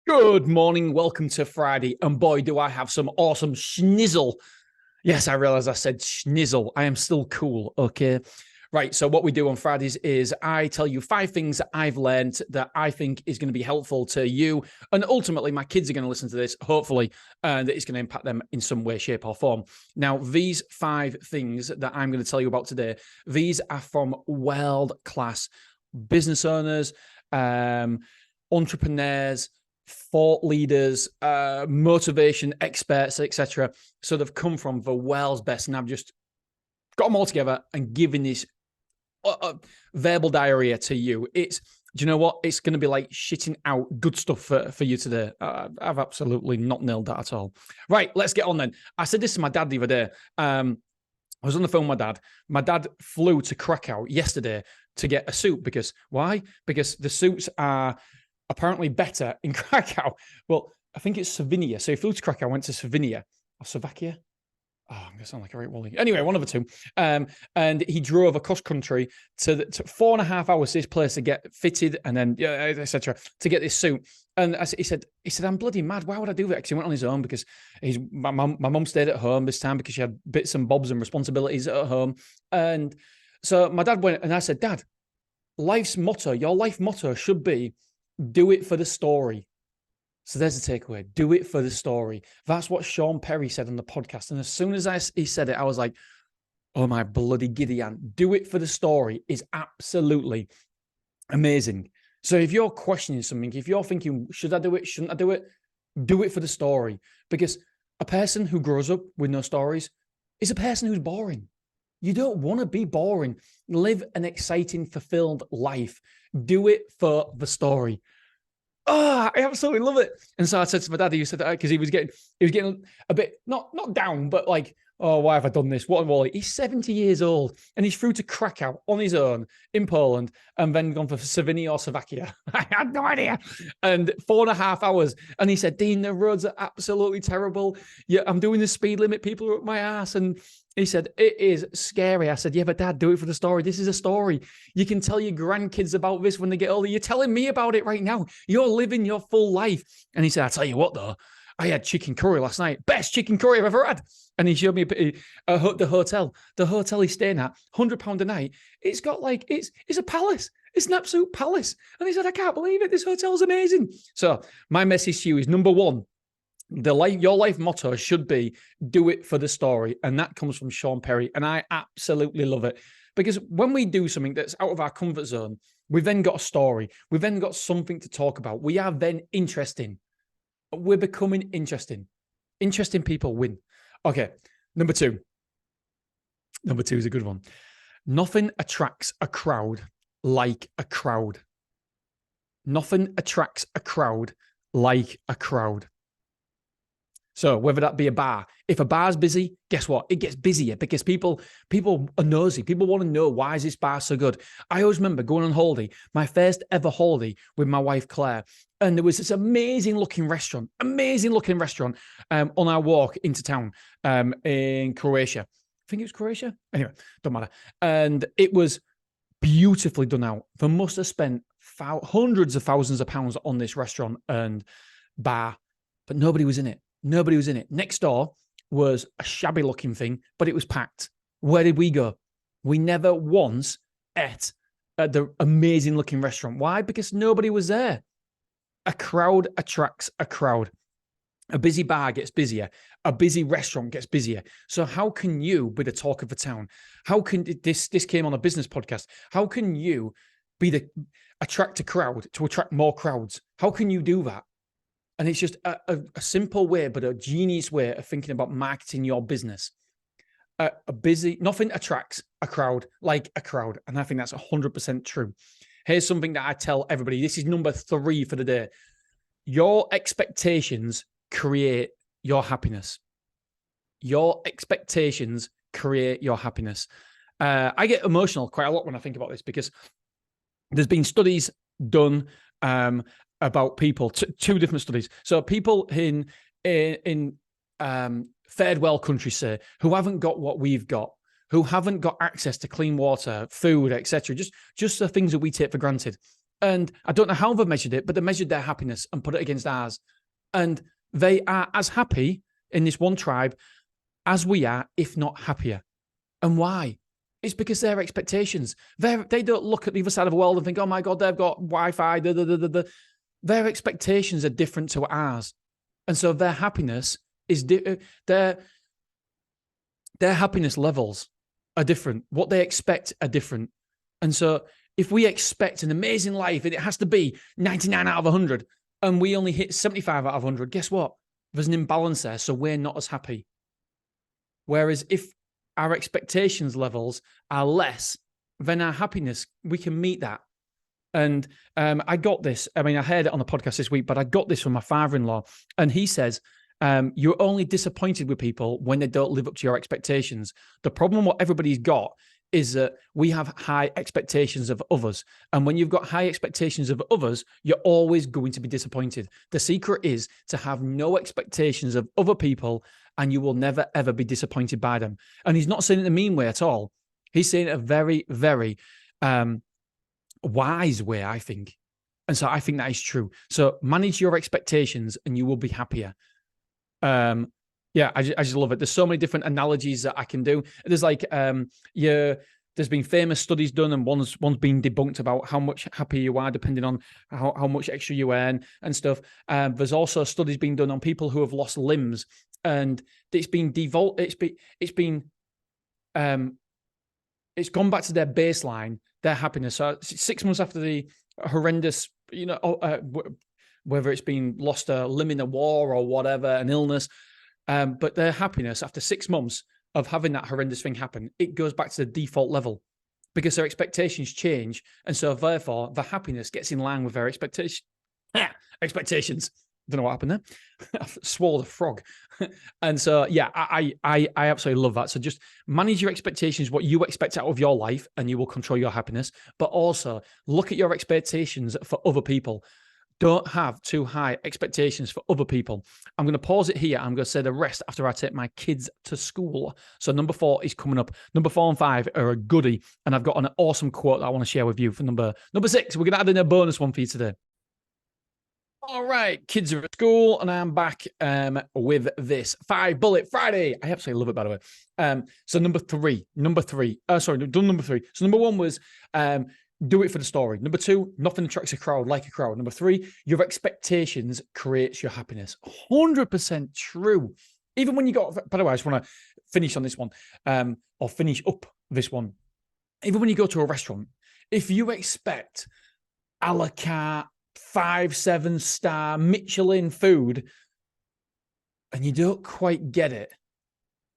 Good morning. Welcome to Friday. And boy, do I have some awesome schnizzle. Yes, I realize I said schnizzle. I am still cool. Okay. Right. So what we do on Fridays is I tell you 5 things that I've learned that I think is going to be helpful to you. And ultimately, my kids are going to listen to this, hopefully, and it's going to impact them in some way, shape, or form. Now, these 5 things that I'm going to tell you about today, these are from world-class business owners, entrepreneurs, thought leaders, motivation experts, etc. So they've come from the world's best, and I've just got them all together and given this verbal diarrhea to you. Do you know what? It's going to be like shitting out good stuff for you today. I've absolutely not nailed that at all. Right, let's get on then. I said this to my dad the other day. I was on the phone with my dad. My dad flew to Krakow yesterday to get a suit because why? Because the suits are apparently better in Krakow. Well, I think it's Slovenia. So he flew to Krakow, went to Slovenia or Slovakia. Oh, I'm going to sound like a right wally. Anyway, one of the two. And he drove across country to 4.5 hours to this place to get fitted and then, etc. to get this suit. And he said, I'm bloody mad. Why would I do that? Because he went on his own because my mum stayed at home this time because she had bits and bobs and responsibilities at home. And so my dad went and I said, Dad, your life motto should be, do it for the story. So there's the takeaway. Do it for the story. That's what Sean Perry said on the podcast. And as soon as he said it, I was like, oh my bloody Gideon. Do it for the story is absolutely amazing. So if you're questioning something, if you're thinking, should I do it? Shouldn't I do it? Do it for the story. Because a person who grows up with no stories is a person who's boring. You don't want to be boring. Live an exciting, fulfilled life. Do it for the story. Oh, I absolutely love it. And so I said to my dad, he said that because he was getting a bit not down, but like, oh, why have I done this? What am I? He's 70 years old and he's through to Krakow on his own in Poland and then gone for Slovenia or Slovakia. I had no idea. And 4.5 hours. And he said, Dean, the roads are absolutely terrible. Yeah, I'm doing the speed limit. People are up my ass. And he said, it is scary. I said, yeah, but Dad, do it for the story. This is a story. You can tell your grandkids about this when they get older. You're telling me about it right now. You're living your full life. And he said, I tell you what, though, I had chicken curry last night. Best chicken curry I've ever had. And he showed me the hotel. The hotel he's staying at, £100 a night. It's got like, it's a palace. It's an absolute palace. And he said, I can't believe it. This hotel's amazing. So my message to you is, number one, your life motto should be, do it for the story. And that comes from Sean Perry. And I absolutely love it. Because when we do something that's out of our comfort zone, we've then got a story. We've then got something to talk about. We are then interesting. We're becoming interesting. Interesting people win. Okay, number 2. Number 2 is a good one. Nothing attracts a crowd like a crowd. Nothing attracts a crowd like a crowd. So whether that be a bar, if a bar's busy, guess what? It gets busier because people are nosy. People want to know, why is this bar so good? I always remember going on holiday, my first ever holiday with my wife, Claire. And there was this amazing looking restaurant on our walk into town in Croatia. I think it was Croatia. Anyway, don't matter. And it was beautifully done out. They must have spent hundreds of thousands of pounds on this restaurant and bar, but nobody was in it. Nobody was in it. Next door was a shabby looking thing, but it was packed. Where did we go? We never once ate at the amazing looking restaurant. Why? Because nobody was there. A crowd attracts a crowd. A busy bar gets busier. A busy restaurant gets busier. So how can you be the talk of the town? How can this came on a business podcast? How can you attract a crowd to attract more crowds? How can you do that? And it's just a simple way, but a genius way of thinking about marketing your business. Nothing attracts a crowd like a crowd. And I think that's 100% true. Here's something that I tell everybody. This is number 3 for the day. Your expectations create your happiness. Your expectations create your happiness. I get emotional quite a lot when I think about this because there's been studies done about people, 2 different studies. So people in third world countries, say, who haven't got what we've got, who haven't got access to clean water, food, etc., just the things that we take for granted. And I don't know how they've measured it, but they measured their happiness and put it against ours. And they are as happy in this one tribe as we are, if not happier. And why? It's because their expectations. They don't look at the other side of the world and think, oh my God, they've got Wi-Fi. Their expectations are different to ours. And so their happiness is their happiness levels are different. What they expect are different. And so if we expect an amazing life and it has to be 99 out of 100 and we only hit 75 out of 100, guess what? There's an imbalance there. So we're not as happy. Whereas if our expectations levels are less, then our happiness, we can meet that. And I got this. I mean, I heard it on the podcast this week, but I got this from my father-in-law. And he says, you're only disappointed with people when they don't live up to your expectations. The problem, what everybody's got, is that we have high expectations of others. And when you've got high expectations of others, you're always going to be disappointed. The secret is to have no expectations of other people, and you will never, ever be disappointed by them. And he's not saying it in a mean way at all. He's saying it a very, very wise way, I think. And so I think that is true. So manage your expectations and you will be happier. Yeah, I just love it. There's so many different analogies that I can do. There's like, there's been famous studies done, and one's been debunked about how much happier you are depending on how much extra you earn and stuff. There's also studies being done on people who have lost limbs, and it's been it's gone back to their baseline, their happiness. So 6 months after the horrendous, whether it's been lost a limb in a war or whatever, an illness. But their happiness after 6 months of having that horrendous thing happen, it goes back to the default level because their expectations change. And so therefore the happiness gets in line with their expectations. Don't know what happened there. I swallowed a frog. And so, yeah, I absolutely love that. So just manage your expectations, what you expect out of your life, and you will control your happiness. But also look at your expectations for other people. Don't have too high expectations for other people. I'm going to pause it here. I'm going to say the rest after I take my kids to school. So number 4 is coming up. Number 4 and 5 are a goodie. And I've got an awesome quote that I want to share with you for number 6. We're going to add in a bonus one for you today. All right, kids are at school, and I'm back with this 5 Bullet Friday. I absolutely love it, by the way. So number three. Sorry, done number 3. So number 1 was do it for the story. Number 2, nothing attracts a crowd like a crowd. Number 3, your expectations creates your happiness. 100% true. Even when you got, by the way, I just want to finish on this one, or finish up this one. Even when you go to a restaurant, if you expect a la carte, 5-7 star Michelin food, and you don't quite get it,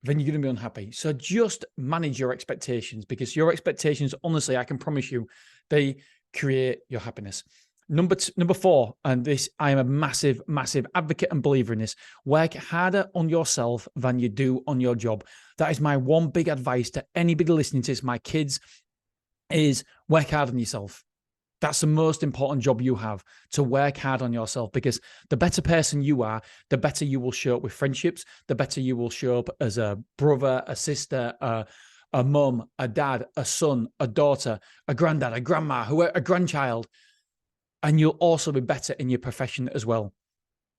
then you're going to be unhappy. So just manage your expectations, because your expectations, honestly, I can promise you, they create your happiness. Number 4, and this, I am a massive, massive advocate and believer in this. Work harder on yourself than you do on your job. That is my one big advice to anybody listening to this, my kids, is work hard on yourself. That's the most important job you have, to work hard on yourself, because the better person you are, the better you will show up with friendships, the better you will show up as a brother, a sister, a mum, a dad, a son, a daughter, a granddad, a grandma, a grandchild. And you'll also be better in your profession as well.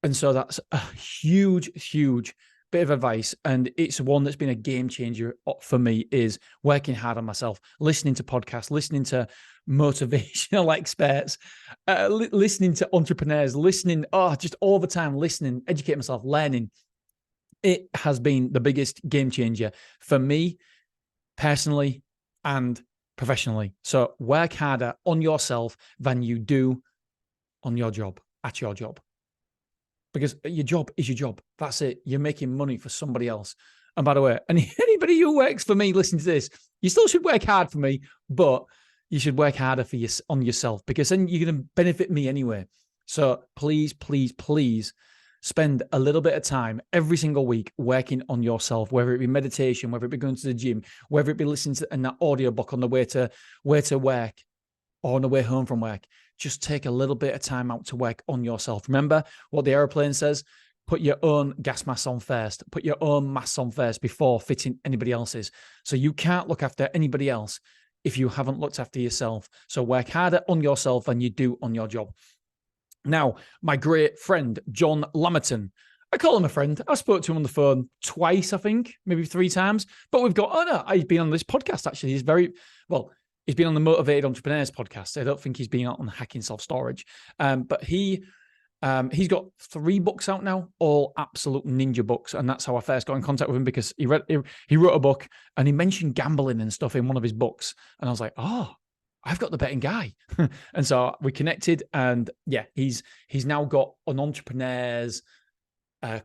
And so that's a huge, huge bit of advice. And it's one that's been a game changer for me, is working hard on myself, listening to podcasts, listening to motivational experts, listening to entrepreneurs, just all the time, listening, educating myself, learning. It has been the biggest game changer for me personally and professionally. So work harder on yourself than you do on your job, at your job. Because your job is your job. That's it. You're making money for somebody else. And by the way, anybody who works for me listening to this, you still should work hard for me, but you should work harder on yourself, because then you're going to benefit me anyway. So please, please, please spend a little bit of time every single week working on yourself, whether it be meditation, whether it be going to the gym, whether it be listening to that audiobook on the way to work or on the way home from work. Just take a little bit of time out to work on yourself. Remember what the airplane says: put your own gas mask on first, put your own mask on first before fitting anybody else's. So you can't look after anybody else. if you haven't looked after yourself. So work harder on yourself than you do on your job. Now, my great friend, John Lamerton, I call him a friend. I spoke to him on the phone twice, I think, maybe 3 times. But he's been on this podcast, actually. He's been on the Motivated Entrepreneurs podcast. I don't think he's been on Hacking Self-Storage. But he's got 3 books out now, all absolute ninja books. And that's how I first got in contact with him, because he wrote a book and he mentioned gambling and stuff in one of his books. And I was like, oh, I've got the betting guy. And so we connected, and yeah, he's now got an entrepreneurs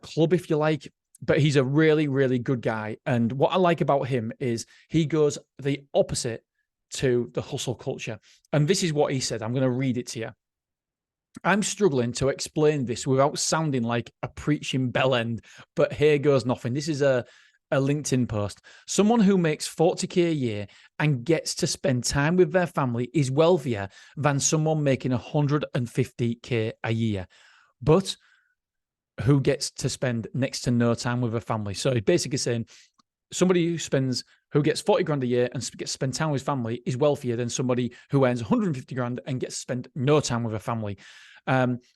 club, if you like, but he's a really, really good guy. And what I like about him is he goes the opposite to the hustle culture. And this is what he said. I'm going to read it to you. I'm struggling to explain this without sounding like a preaching bell end, but here goes nothing. This is a LinkedIn post. Someone who makes 40K a year and gets to spend time with their family is wealthier than someone making 150K a year, but who gets to spend next to no time with a family. So he's basically saying somebody who gets 40 grand a year and gets to spend time with his family is wealthier than somebody who earns 150 grand and gets to spend no time with a family.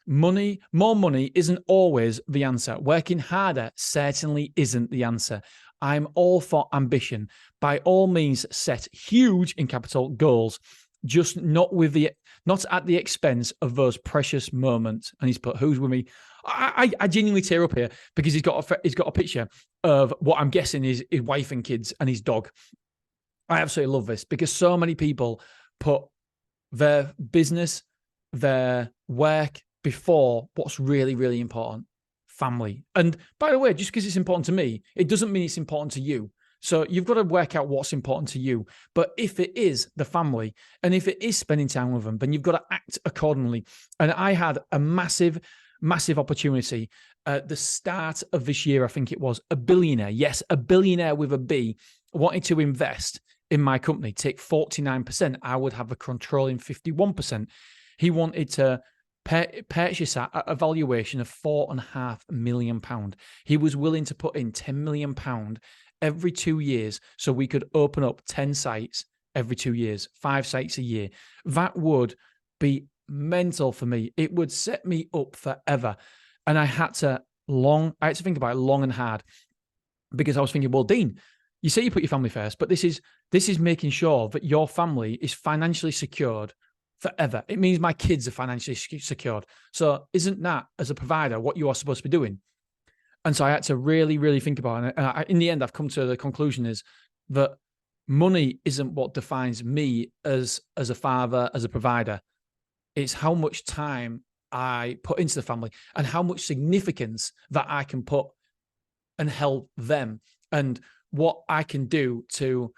More money isn't always the answer. Working harder certainly isn't the answer. I'm all for ambition. By all means, set huge, in capital, goals, just not at the expense of those precious moments. And he's put, who's with me? I genuinely tear up here, because he's got a picture of what I'm guessing is his wife and kids and his dog. I absolutely love this, because so many people put their business, their work before what's really, really important, family. And by the way, just because it's important to me, it doesn't mean it's important to you. So you've got to work out what's important to you. But if it is the family, and if it is spending time with them, then you've got to act accordingly. And I had a massive opportunity at the start of this year. I think it was a billionaire. Yes, a billionaire with a B wanted to invest in my company, take 49%. I would have a controlling 51%. He wanted to purchase at a valuation of £4.5 million. He was willing to put in £10 million every 2 years so we could open up 10 sites every 2 years, 5 sites a year. That would be mental for me. It would set me up forever. And I had to think about it long and hard, because I was thinking, well, Dean, you say you put your family first, but this is making sure that your family is financially secured forever. It means my kids are financially secured. So isn't that, as a provider, what you are supposed to be doing? And so I had to really, really think about it. And in the end, I've come to the conclusion is that money isn't what defines me as a father, as a provider. It's how much time I put into the family and how much significance that I can put and help them, and what I can do to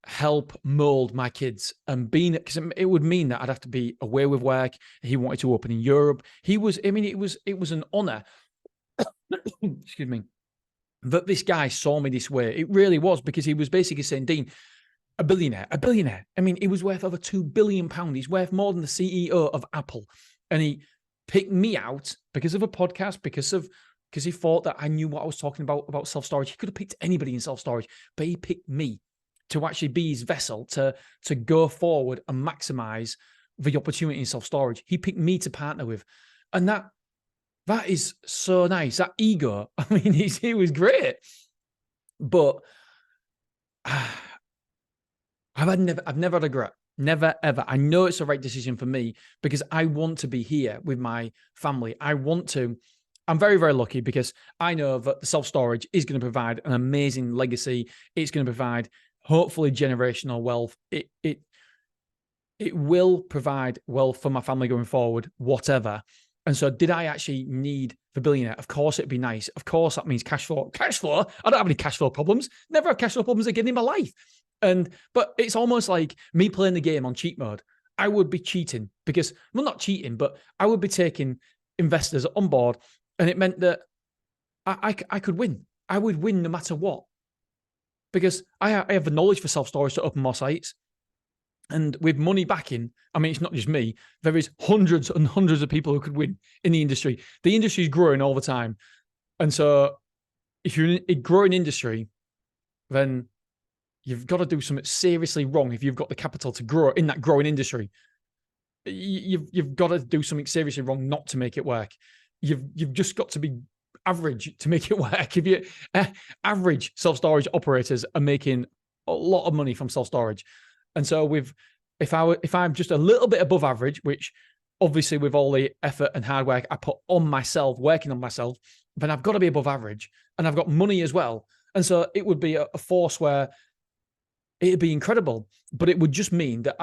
help mold my kids. And because it would mean that I'd have to be away with work. He wanted to open in Europe. It was an honor, excuse me, that this guy saw me this way. It really was, because he was basically saying, Dean, a billionaire. I mean, he was worth over £2 billion. He's worth more than the CEO of Apple. And he picked me out because of a podcast, because he thought that I knew what I was talking about self-storage. He could have picked anybody in self-storage, but he picked me to actually be his vessel to go forward and maximize the opportunity in self-storage. He picked me to partner with. And that is so nice. That ego, I mean, he was great. But I've never had a regret. Never, ever. I know it's the right decision for me, because I want to be here with my family. I'm very, very lucky, because I know that the self-storage is going to provide an amazing legacy. It's going to provide, hopefully, generational wealth. It will provide wealth for my family going forward, whatever. And so did I actually need the billionaire? Of course, it'd be nice. Of course, that means cash flow. Cash flow? I don't have any cash flow problems. Never have cash flow problems again in my life. But it's almost like me playing the game on cheat mode. I would be cheating, because, well, not cheating, but I would be taking investors on board. And it meant that I could win. I would win no matter what, because I have the knowledge for self-storage to open more sites. And with money backing, I mean, it's not just me. There is hundreds and hundreds of people who could win in the industry. The industry is growing all the time. And so if you're in a growing industry, then you've got to do something seriously wrong if you've got the capital to grow in that growing industry. You've got to do something seriously wrong not to make it work. You've just got to be average to make it work. If you average self-storage operators are making a lot of money from self-storage. And so if I'm just a little bit above average, which obviously with all the effort and hard work I put on myself, working on myself, then I've got to be above average, and I've got money as well. And so it would be a force where it'd be incredible, but it would just mean that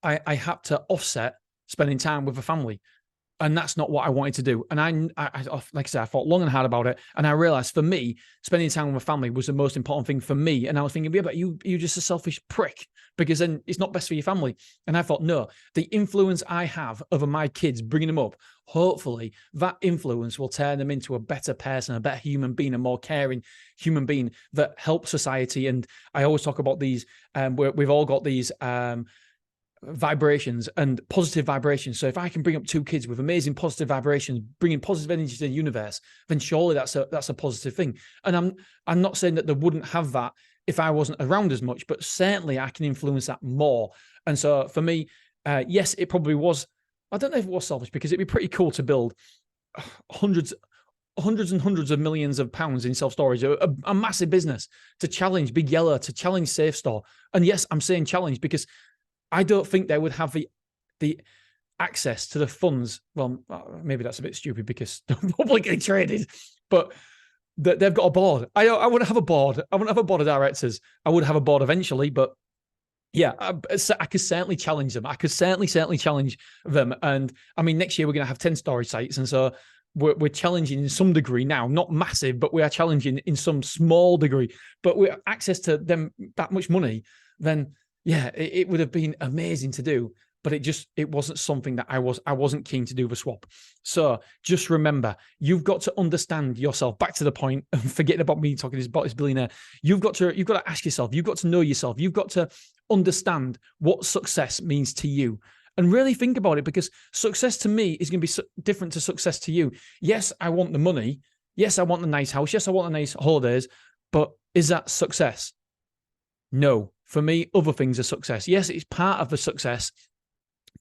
I have to offset spending time with a family. And that's not what I wanted to do. And I like I said, I thought long and hard about it. And I realized for me, spending time with my family was the most important thing for me. And I was thinking, yeah, but you're just a selfish prick, because then it's not best for your family. And I thought, no, the influence I have over my kids, bringing them up, hopefully that influence will turn them into a better person, a better human being, a more caring human being that helps society. And I always talk about these, we've all got these, vibrations and positive vibrations. So if I can bring up two kids with amazing positive vibrations, bringing positive energy to the universe, then surely that's a positive thing. And I'm not saying that they wouldn't have that if I wasn't around as much, but certainly I can influence that more. And so for me, yes, it probably was. I don't know if it was selfish, because it'd be pretty cool to build hundreds and hundreds of millions of pounds in self-storage, a massive business, to challenge Big Yellow, to challenge Safe Store. And yes, I'm saying challenge because I don't think they would have the access to the funds. Well, maybe that's a bit stupid because they're publicly traded, but they've got a board. I wouldn't have a board. I wouldn't have a board of directors. I would have a board eventually, but yeah, I could certainly challenge them. I could certainly challenge them. And I mean, next year we're going to have 10 storage sites. And so we're challenging in some degree now, not massive, but we are challenging in some small degree. But with access to them, that much money, then yeah, it would have been amazing to do, but it wasn't something that I wasn't keen to do the swap. So just remember, you've got to understand yourself. Back to the point, and forgetting about me talking about this billionaire. You've got to ask yourself. You've got to know yourself. You've got to understand what success means to you, and really think about it, because success to me is going to be different to success to you. Yes, I want the money. Yes, I want the nice house. Yes, I want the nice holidays. But is that success? No. For me, other things are success. Yes, it's part of the success,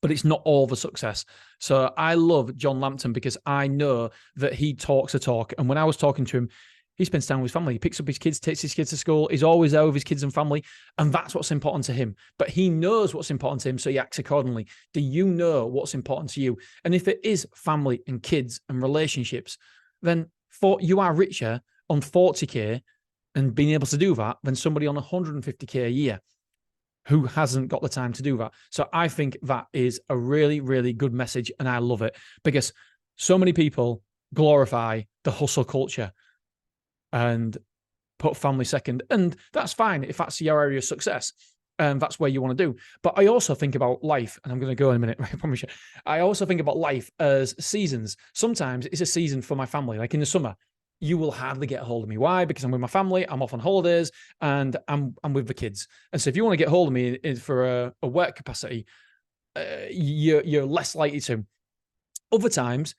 but it's not all the success. So I love John Lampton because I know that he talks a talk. And when I was talking to him, he spends time with his family. He picks up his kids, takes his kids to school. He's always there with his kids and family. And that's what's important to him. But he knows what's important to him, so he acts accordingly. Do you know what's important to you? And if it is family and kids and relationships, then you are richer on 40K and being able to do that than somebody on 150K a year who hasn't got the time to do that. So I think that is a really, really good message, and I love it, because so many people glorify the hustle culture and put family second. And that's fine if that's your area of success and that's where you want to do. But I also think about life, and I'm going to go in a minute, I promise you. I also think about life as seasons. Sometimes it's a season for my family, like in the summer. You will hardly get a hold of me. Why? Because I'm with my family, I'm off on holidays, and I'm with the kids. And so if you want to get hold of me for a work capacity, you're less likely to. Other times,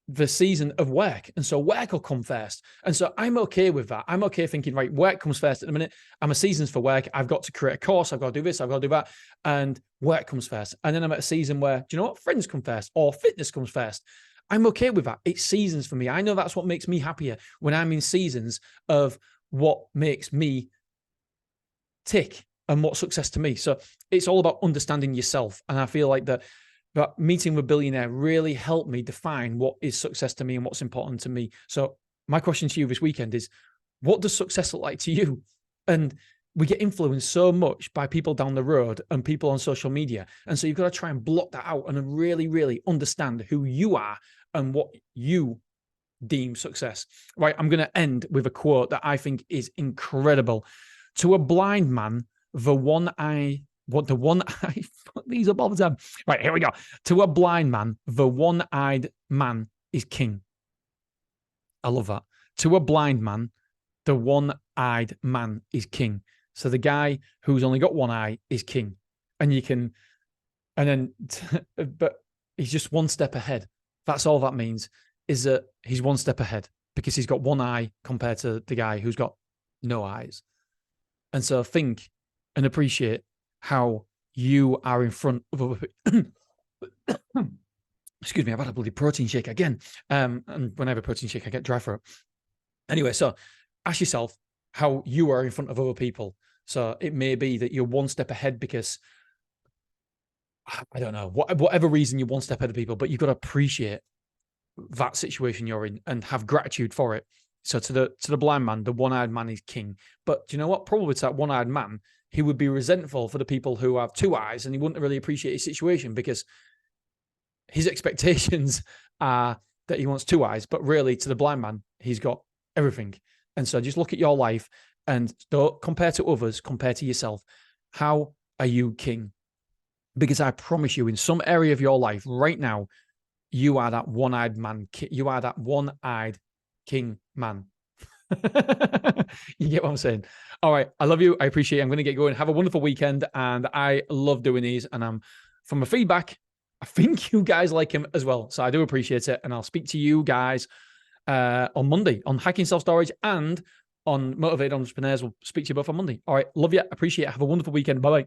the season of work, and so work will come first. And so I'm okay with that. I'm okay thinking, right, work comes first at the minute. I'm a seasons for work. I've got to create a course. I've got to do this. I've got to do that. And work comes first. And then I'm at a season where, do you know what? Friends come first, or fitness comes first. I'm okay with that. It's seasons for me. I know that's what makes me happier, when I'm in seasons of what makes me tick and what's success to me. So it's all about understanding yourself. And I feel like that meeting with a billionaire really helped me define what is success to me and what's important to me. So my question to you this weekend is, what does success look like to you? And we get influenced so much by people down the road and people on social media. And so you've got to try and block that out and really, really understand who you are and what you deem success. Right, I'm going to end with a quote that I think is incredible. To a blind man, these up all the time. Right, here we go. To a blind man, the one-eyed man is king. I love that. To a blind man, the one-eyed man is king. So the guy who's only got one eye is king. But he's just one step ahead. That's all that means, is that he's one step ahead because he's got one eye compared to the guy who's got no eyes. And so think and appreciate how you are in front of other people. Excuse me, I've had a bloody protein shake again. And when I have a protein shake, I get dry throat. Anyway, so ask yourself how you are in front of other people. So it may be that you're one step ahead because, I don't know, whatever reason you're one step ahead of people, but you've got to appreciate that situation you're in and have gratitude for it. So to the blind man, the one-eyed man is king. But do you know what? Probably to that one-eyed man, he would be resentful for the people who have two eyes, and he wouldn't really appreciate his situation because his expectations are that he wants two eyes. But really, to the blind man, he's got everything. And so just look at your life and don't compare to others, compare to yourself. How are you king? Because I promise you, in some area of your life right now, you are that one-eyed man. You are that one-eyed king man. You get what I'm saying? All right. I love you. I appreciate it. I'm going to get going. Have a wonderful weekend. And I love doing these. And from the feedback, I think you guys like him as well. So I do appreciate it. And I'll speak to you guys on Monday on Hacking Self-Storage and on Motivated Entrepreneurs. We'll speak to you both on Monday. All right. Love you. Appreciate it. Have a wonderful weekend. Bye-bye.